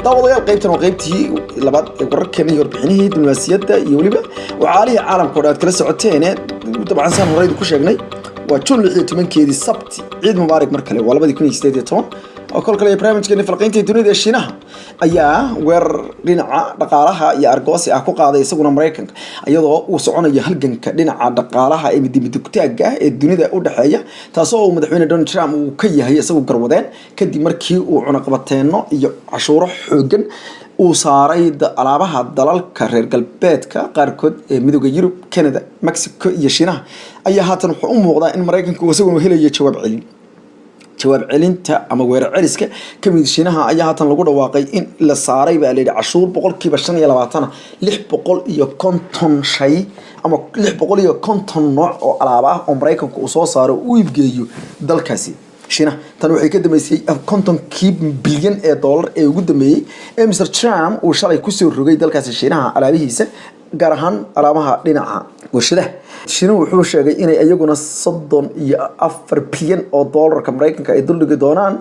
daawadayaal qaybtan waa qaybtii labaad ee wararkeena iyo warbixinihii diblomaasiyadda iyo weliba wacaalihii caalamka oo dhan kala socoteen dabcan saan horeydu ku sheegnay waa June 16keedii Sabti ciid mubaarak mar kale waa 2018 oo kol kale barnaamijkeena falqaynta dunida ee Shiinaha ayaa weerar dhinaca dhaqaalaha iyo argoosi ah ku qaaday isaguna Mareykanka iyadoo uu soconayo halganka dhinaca dhaqaalaha ee midibidugtaaga ee dunida u dhaxeeya taasoo madaxweyne Donald Trump uu ka yahay isagoo garwadeen kadib markii uu cunaqabateeno iyo cashuuro xoogan uu saaray alaabaha dalalka reer galbeedka qaarkood ee midowga Yurub, Canada, Mexico iyo Shiinaha ayaa haatan wuxuu u muuqdaa in Mareykanku uu isagoo helayo jawaab celinta ama weerar celiska kamid Shiinaha ayaa haatan lagu dhawaaqay in la saaray baa leeyahay cashuur 25% 650 shay ama 650 nooc oo alaab ah oo Mareykanku uu soo saaro uu iibgeeyo dalkaasi Shiinaha tan waxay ka dambeysay 50 bilyan ee dollar ee ugu dambeeyay ee Mr Trump uu shalay ku soo rogay dalkaasi Shiinaha alaabihiisa gaar ahaan alaabaha dhinaca warshadaha Shiinaha wuxuu sheegay inay ayaguna 34 bilyan oo dollarka Mareykanka ay duldhigi doonaan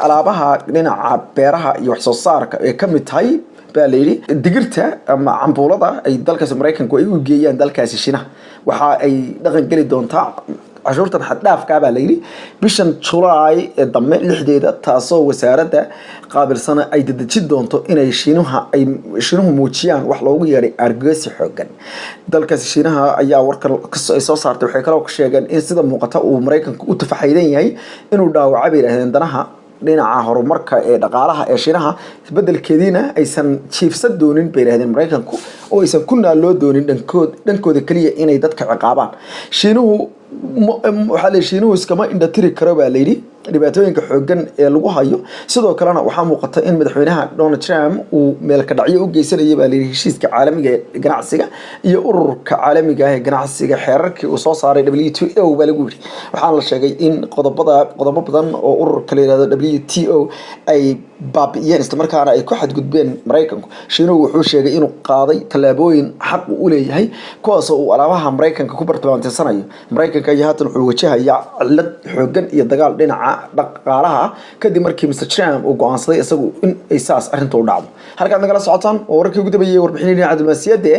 alaabaha dhinaca beeraha iyo wax soo saarka ee ka mid tahay baleeri digirta ama cambuulada ay dalkaasi Mareykanku ay u geeyaan dalkaasi Shiinaha waxa ay dhaqan gali doontaa cashuurtan xad dhaafka baa la yiri bishan July ee dambe 6deeda taasoo wasaaradda qaabilsan ay dadajin doonto inay Shiinuhu muujiyaan wax loogu yeeray argagax xoogan dalkaasi Shiinaha ayaa warkan ay soo saartay waxay kale oo sheegeen in sida muuqata uu Mareykanku u tafaxaydan yahay inuu dhaawac biiraheen danaha dhinaca horumarka ee dhaqaalaha ee Shiinaha beddelkeedina aysan jiifsan doonin beerahdeen Mareykanku oo aysan ku naaloo doonin dhankooda kaliya inay dadka ciqaabaan Shiinuhu waxa la Shiinuhu iskama indhatiri karo baa la yiri dhibaatooyinka xoogan ee lagu hayo sidoo kalena waxa muuqata in madaxweynaha Donald Trump uu meel ka dhacyo u geysanayay baa la yiri heshiiska caalamiga ee ganacsiga iyo ururka caalamiga ee ganacsiga xeerarkii uu soo saaray WTO baa lagu yiri waxa la sheegay in qodobo badan oo ururka la yiraahdo WTO ay baabiyeen isla markaana ay ku xadgudbeen Mareykanku Shiinuhu wuxuu sheegay inuu qaaday talaabooyin xaq u leeyahay kuwaas oo alaabaha Mareykanka ku bartilmaameedsanayo Mareykanka ayaa haatan wuxuu wajahayaa cillad xoogan iyo dagaal dhinaca dhaqaalaha kadib markii Mr Trump uu go'aansaday isagu in ay saas arintu u dhacdo halka nagala socotaan oo wararkii ugu dambeeyay warbixinada diblomaasiyadda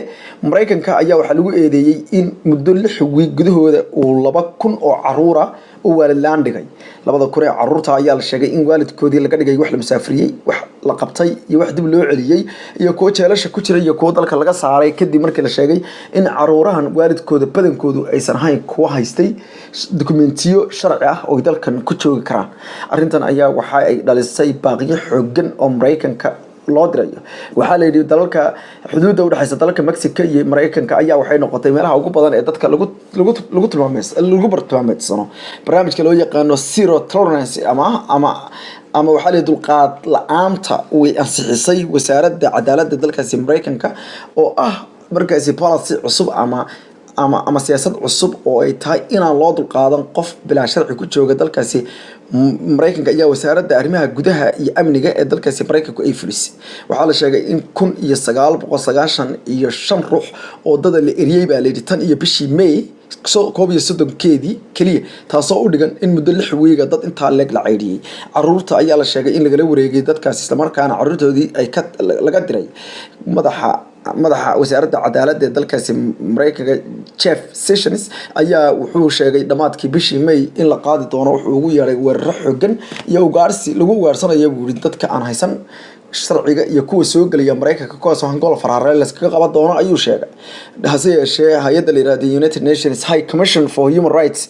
Mareykanka ayaa waxa lagu eedeeyay in muddo 6 wiig gudahooda uu 2,000 oo caruura oo waalidlaan dhigay 2,000 caruurta ayaa la sheegay in waalidkoodii laga dhigay wax la musaafiriyay wax la qabtay iyo wax dib loo celiyay iyo kuwa jeelasha ku jiray iyo kuwa dalka laga saaray kadib markii la sheegay in caruurahan waalidkooda badankoodu aysan ahayn kuwa haystay dokumentiyo sharci ah oo dalkan ku joogi karaan arintan ayaa waxa ay dhalisay baaqiyo xoogan oo Mareykanka loo dirayo waxa la yiri dalalka xuduudda u dhaxaysa dalalka Mexico iyo Mareykanka ayaa waxay noqotay meelaha ugu badan ee dadka lagu bartilmaameedsano barnaamijka loo yaqaan zero tolerance ama waxa la dulqaad la'aanta oo ay ansixisay wasaaradda cadaaladda dalkaasi Mareykanka oo ah markaasi policy cusub ama siyaasad cusub oo ay tahay inaan loo dulqaadan qof bilaa sharci ku jooga dalkaasi Mareykanka ayaa wasaaradda arrimaha gudaha iyo amniga ee dalkaasi Mareykanku ay fulisay waxa la sheegay in 1995 ruux oo dad la eriyay baa leeyahay tan iyo bishii May koob iyo 30keedii kaliya taasoo u dhigan in muddo 6 wiiga dad inta leeg la ceyriyay caruurta ayaa la sheegay in laga wareegay dadkaas isla markaana caruurtoodii ay laga diray madaxa wasaaradda cadaaladda ee dalkaasi Mareykanka Jeff Sessions ayaa wuxuu sheegay dhamaadkii bishii May in la qaadi doono wuxuu ugu yeeray weerar xoogan iyo ugaarsi lagu ugaarsanayo dadka aan haysan sharciga iyo kuwa soo galaya Mareykanka kuwaas oo hangool faraare la iskaga qaban doono ayuu sheegay hase yeeshee hay'adda la yiraahdo United Nations High Commission for Human Rights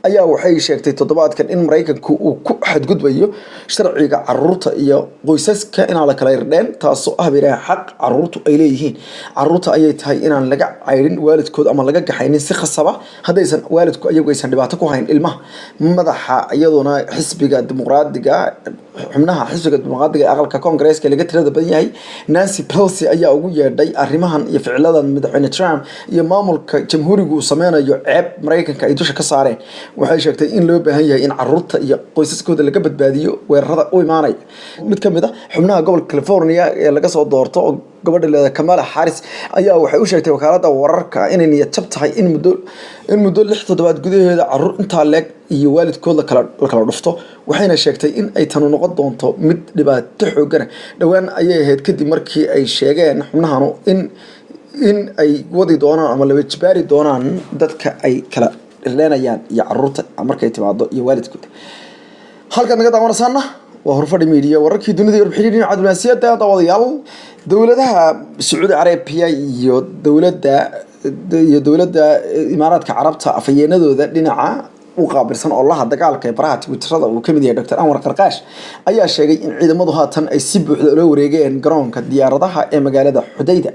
ayaa waxay sheegtay toddobaadkan in Mareykanku uu ku xadgudbayo sharciga caruurta iyo qoysaska in la kala irdeen taasoo ah biraha xaq caruurtu ay leeyihiin caruurta ayay tahay inaan laga cayrin waalidkood ama laga gaxaynin si khasaba hadaysan waalidku ayagu aysan dhibaato ku hayn ilmaha madaxa iyaduna xisbiga dimuqraadiga xubnaha xisbiga dimuqraadiga aqalka Congress-ka laga tirada badan yahay Nancy Pelosi ayaa ugu yeedhay arrimahan iyo ficiladan madaxweyne Trump iyo maamulka jamhuurigu sameeyo ceeb Mareykanka ay dusha ka saareen waxay sheegtay in loo baahan yahay in caruurta iyo qoysaskooda laga badbaadiyo weerarada u imaanay mid kamid ah xubnaha gobolka California ee laga soo doorto gabadha leeda Kamala Harris ayaa waxay u sheegtay wakaaladda wararka inay niyad jab tahay in muddo 6 toddobaad gudaheeda carruur intaa leeg iyo waalidkood la kala dhufto waxayna sheegtay in ay tanu noqon doonto mid dhibaato xooggan dhawaan ayay ahayd kadib markii ay sheegeen xubnahanu in ay wadi doonaan ama la wajbaari doonaan dadka ay kala leenayaan iyo carruurta markay timaado iyo waalidkood halka naga daawanaysaana waa horfadhi media wararkii dunida iyo warbixinada dhinaca diblomaasiyadda daawadayaal dowladaha Sacuudi Carabiya iyo dowladda Imaaraadka Carabta afayeenadooda dhinaca u qaabilsan oo laha dagaalka ee baraha Twitterada uu kamid yahay Dr. Anwar Qarqaash ayaa sheegay in ciidamadu haatan ay si buuxda loo wareegeen garoonka diyaaradaha ee magaalada Xudayda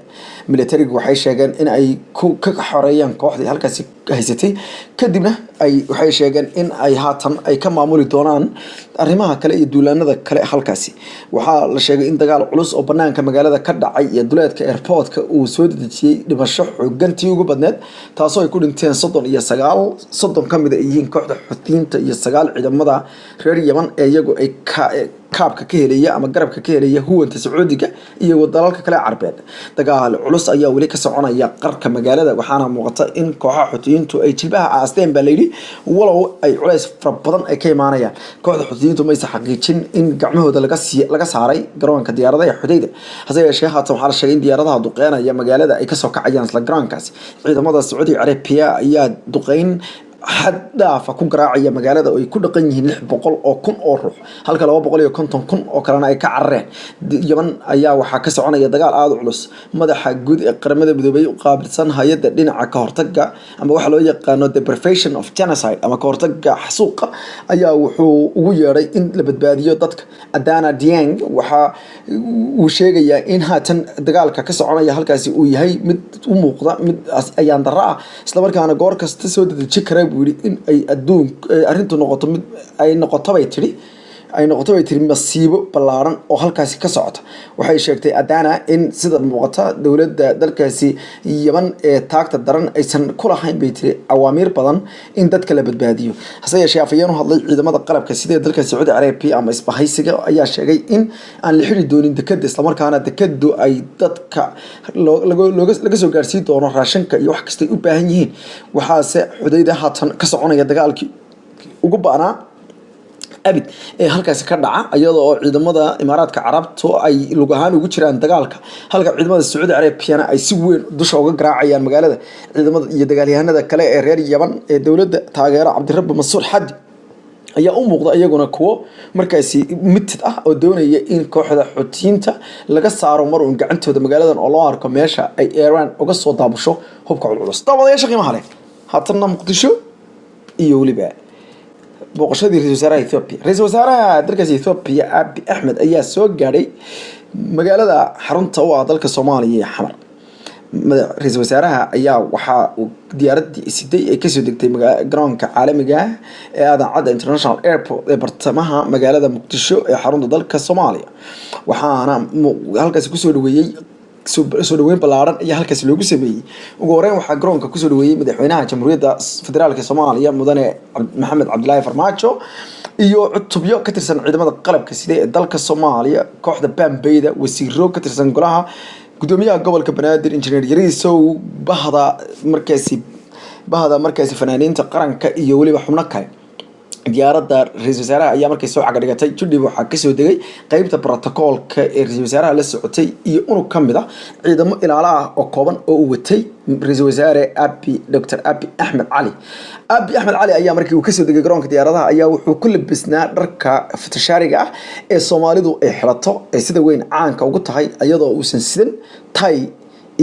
militarigu waxay sheegeen in ay ka xoreeyaan kooxdii halkaasi haysatay kadibna waxay sheegeen in ay haatan ay ka maamuli doonaan arrimaha kale iyo duulaanada kale halkaasi waxaa la sheegay in dagaal culus oo banaanka magaalada ka dhacay iyo duleedka airportka uu soo dedejiyay dhimasho xooggantii ugu badneed taasoo ay ku dhinteen 30 kamid ah yihiin kooxda Xuutiyiinta iyo 9 ciidamada reer Yemen ee iyagu ay kaabka ka helaya ama garabka ka helaya huwanta Sacuudiga iyo dalalka kale Carbeed dagaal culus ayaa wali ka soconaya qarka magaalada waxaana muuqata in kooxaha Xuutiyiintu ay jilbaha aasteen balayri walow ay culays fara badan ay ka imaanayaan kooxda Xuutiyiintu ma aysan xaqiijin in gacmahooda laga saaray garoonka diyaaradaha Xudayda hase yeeshee haatan waxaa la sheegay in diyaaradaha duqeynaya magaalada ay ka soo kacayaan isla garoonkaasi ciidamada Sacuudi Carabiya ayaa duqeyn حد دافع كون قراعية مقالة أو يكون قنيه لح بقول أو كون أروح هالك لو بقول يكون كون أو كلنا أي كعرة يمن أيا وحكس عنا يدقال عاد علوس ماذا حجود قرمة بدوبي وقابل سن هيدا دين عكارتجع أما واحد لو يقانو the perfection of genocide أما كارتجع حسوقة أيا ويري إن لبدبادية ضدك أدانا ديانج وشيء يا إنها تن دقال ككس عنا يهالكاسي ويهي مد وموقع مد أيام درا سلامر كان جوركس تسود الشكر in ay adduun arintu noqoto mid ay noqoto bay tiri masiibo ballaaran oo halkaasi ka socota waxay sheegtay Adana in sida muuqata dawladda dalkaasi Yemen ee taagta daran aysan ku lahayn bay tiri awaamiir badan in dadka la badbaadiyo hase yeeshee afayeen hadlay ciidamada qalabka sida dalka Sacuudi Carabiya ama isbahaysiga ayaa sheegay in aan la xiri doonin dekada isla markaana dekadu ay dadka laga soo gaarsiin doono raashinka iyo wax kasta u baahan yihiin waxaase Xudayda haatan ka soconaya dagaalkii ugu baanaa abid ee halkaas ka dhaca iyadoo ciidamada Imaaraadka Carabtu ay lug ahaan ugu jiraan dagaalka halka ciidamada Sacuudi Carabiya ay si weyn dusha uga garaacayaan magaalada ciidamada iyo dagaalyahanada kale ee reer Yemen ee dawladda taageera Cabdirabbi Mansuur Hadi ayaa u muuqda iyaguna kuwo markaasi mid ah oo doonaya in kooxda Xuutiyiinta laga saaro mar uun gacantooda magaaladan oo loo arko meesha ay Iran uga soo daabusho hubka culus daawadayaasha qiimaha leh haatan Muqdisho iyo waliba boqoshadii ra'iisul wasaaraha dalkaas Ethiopia Abiy Ahmed ayaa soo gaaray magaalada xarunta u ah dalka Soomaaliya ee Xamar ra'iisul wasaaraha ayaa waxa uu diyaaradii siday ay ka soo degtay garoonka caalamiga ee Aadan Cadde International Airport ee bartamaha magaalada Muqdisho ee xarunta dalka Soomaaliya waxaana halkaas ku soo dhaweeyay soo dhaweyn ballaaran ayaa halkaas loogu sameeyay ugu horeyn waxa garoonka ku soo dhaweeyay madaxweynaha Jamhuuriyadda Federaalka Soomaaliya mudane MD Farmajo iyo cutubyo ka tirsan ciidamada qalabka sida ee dalka Soomaaliya kooxda Bambeyda wasiiro ka tirsan golaha gudoomiyaha gobolka Banaadir injineer Yariisow bahda markaasi fanaaniinta qaranka iyo waliba xubno kale diyaaradda ra'iisul wasaaraha ayaa markay soo caga dhigatay judhib waxa ka soo degay qaybta protocolka ee ra'iisul wasaaraha la socotay iyo unug kamid ah ciidamo ilaalo ah oo kooban oo uu watay ra'iisul wasaare Dr. Abiy Ahmed Cali ayaa markii uu ka soo degay garoonka diyaaradaha ayaa wuxuu ku labisnaa dharka fatashaariga ah ee Soomaalidu ay xirato ee sida weyn caanka ugu tahay iyadoo uusan sidan tay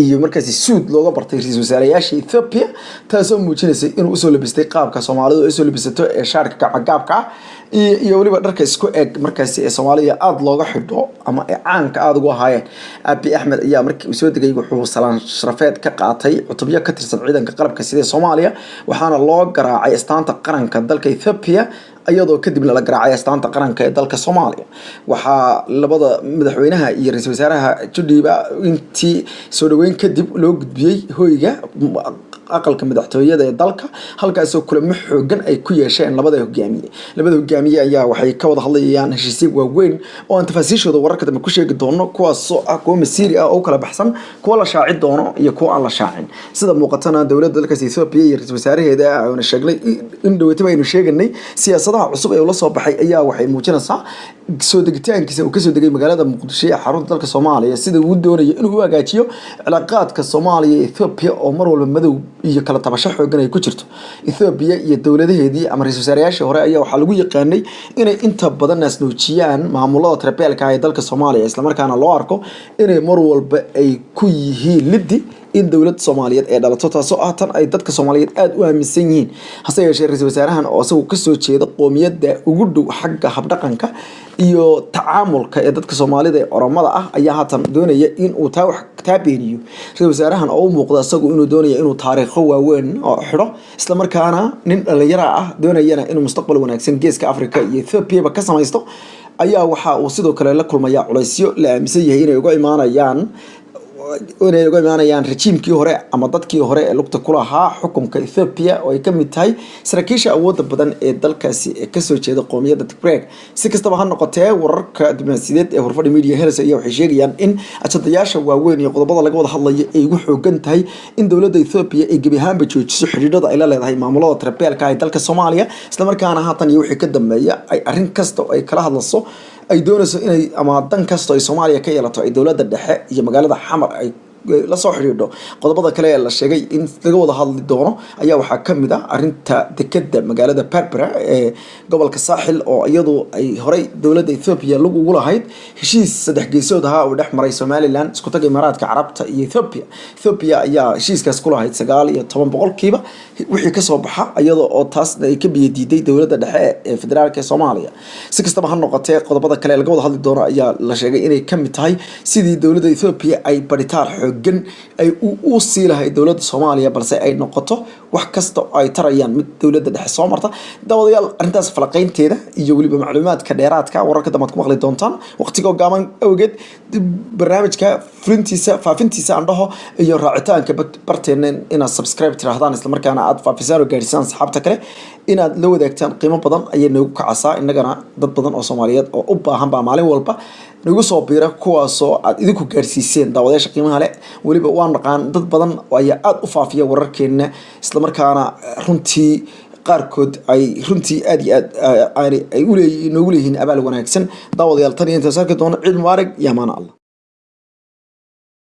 iyo markaasi suud looga bartay ra'iisul wasaarayaasha Ethiopia taasoo muujinaysa inuu soo labistay qaabka Soomaalidu ay soo labisato ee shaarka gacagaabka iyo waliba dharka isku eg markaasi ee Soomaaliya aad looga xidho ama ee caanka aad ugu haayeen Abiy Ahmed ayaa markii uu soo degay wuxuu salaan sharafeed ka qaatay cutubyo ka tirsan ciidanka qalabka sida Soomaaliya waxaana loo garaacay astaanta qaranka dalka Ethiopia iyadoo kadibna la garaacay astaanta qaranka ee dalka Soomaaliya waxa labada madaxweynaha iyo ra'iisul wasaaraha judhiba intii soo dhaweyn kadib loo gudbiyay hoyga aqalka madaxtooyada ee dalka halkaasoo kulamo xoogan ay ku yeesheen labada hogaamiye ayaa waxay ka wada hadlayaan heshiisyo waaweyn oo aan tafaasiishooda wararka dambe ku sheegi doono kuwaasoo ah kuwo masiiri ah oo kala baxsan kuwa la shaaci doono iyo kuwa aan la shaacin sida muuqatana dowladda dalkaas Ethiopia iyo ra'iisul wasaaraheeda ayna sheegnay in dhaweytaba aynu sheeganay siyaasadaha cusub ee la soo baxay ayaa waxay muujinaysaa soo degitaankiisa uu ka soo degay magaalada Muqdisho ee xarunta dalka Soomaaliya sida uu doonayo inuu hagaajiyo cilaaqaadka Soomaaliya iyo Ethiopia oo mar walba madow iyo kala tabasho xoogan ay ku jirto Ethiopia iyo dowladaheedii ama ra'iisul wasaarayaashii hore ayaa waxa lagu yaqaanay inay inta badan naasnuujiyaan maamulada tirabeelka ee dalka Soomaaliya isla markaana loo arko inay mar walba ay ku yihiin liddi in dowladda Soomaaliyeed ee dhalato taasoo ah tan ay dadka Soomaaliyeed aad u aaminsan yihiin hase yeeshee ra'iisul wasaarahan oo isagu ka soo jeeda qoomiyadda ugu dhow xagga habdhaqanka iyo tacaamulka ee dadka Soomaalida ee Oromada ah ayaa haatan doonaya in uu taa wax taabeeniyo ra'iisul wasaarahan oo u muuqda isagu inuu doonayo inuu taariikho waaweyn oo xidho isla markaana nin dhalinyaro ah doonayana inuu mustaqbal wanaagsan geeska Afrika iyo Ethiopia ka samaysto ayaa waxa uu sidoo kale la kulmaya culaysyo la aaminsan yahay inay uga imaanayaan rejiimkii hore ama dadkii hore ee lugta ku lahaa xukunka Ethiopia oo ay ka mid tahay saraakiisha awoodda badan ee dalkaasi ee ka soo jeeda qoomiyadda Tigray si kastaba ha noqotee wararka diblomaasiyadeed ee Horfadhi Media House ayaa waxay sheegayaan in ajadayaasha waaweyn iyo qodobada laga wada hadlayo ay ugu xoogan tahay in dowladda Ethiopia ay gebi ahaanba joojiso xiriirada ay la leedahay maamulada tirabeelka ee dalka Soomaaliya isla markaana haatan iyo wixii ka dambeeya ay arrin kasta oo ay kala hadlayso ay doonayso inay ama dan kasta ay Soomaaliya ka yeelato ay dowladda dhexe iyo magaalada Xamar ay la soo xiriirdo qodobada kale ee la sheegay in laga wada hadli doono ayaa waxa kamid ah arinta dekada magaalada Berbera ee gobolka Saaxil oo iyadu ay horay dowladda Ethiopia lagu ugu lahayd heshiis saddex geesood ah oo dhex maray Somaliland isku tag Imaaraadka Carabta iyo Ethiopia ayaa heshiiskaas ku lahayd 19% wixii ka soo baxa iyadoo oo taas ay ka biyadiiday dowladda dhexe ee federaalka Soomaaliya si kastaba ha noqotee qodobada kale laga wada hadli doono ayaa la sheegay inay kamid tahay sidii dowladda Ethiopia ay baritaar xooggan ay u sii lahayd dowladda Soomaaliya balse ay noqoto wax kasta oo ay tarayaan mid dowladda dhexe soo marta dawadayaal arintaas falaqaynteeda iyo waliba macluumaadka dheeraadka wararka damad ku maqli doontaan waqtiga gaaban awgeed barnaamijka faafintiisa andhaho iyo raacitaanka barteena inaad subscribe tiraahdaan isla markaana aad faafisaan oo gaarsiisaan asxaabta kale inaad la wadaagtaan qiimo badan ayay nagu kacaysaa innagana dad badan oo Soomaaliyeed oo u baahan baa maalin walba nagu soo biira kuwaasoo aad idinku gaarsiiseen daawadayaasha qiimaha leh waliba waan naqaan dad badan oo ayaa aad u faafiya wararkeena isla markaana runtii qaarkood ay runtii aad iyo aad ay u leeyihiin abaal wanaagsan daawadayaal tan iyo inta sarka doona ciid mubaarak iyo amaan Allah